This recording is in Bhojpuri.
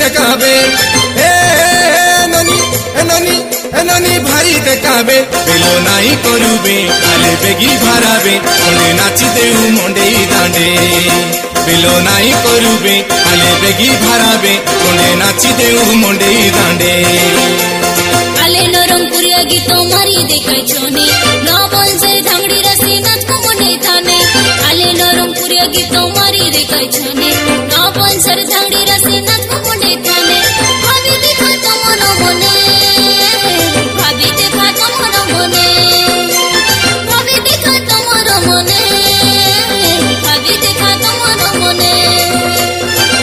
देखाबे ननी भाई देखाबे बेलो नाई करुबे आले बेगी भराबे मुंडे नाची देऊ मुंडे दांडे बेलो नाई करुबे आले बेगी भराबे मुंडे नाची देऊ मुंडे दांडे आले नरमपुरिया गीत मारी देखाय छोने नबल से धांगड़ी रसी नाच को मुंडे थाने आले नरमपुरिया गीत मारी देखाय छोने नबल से धांगड़ी रसी नाच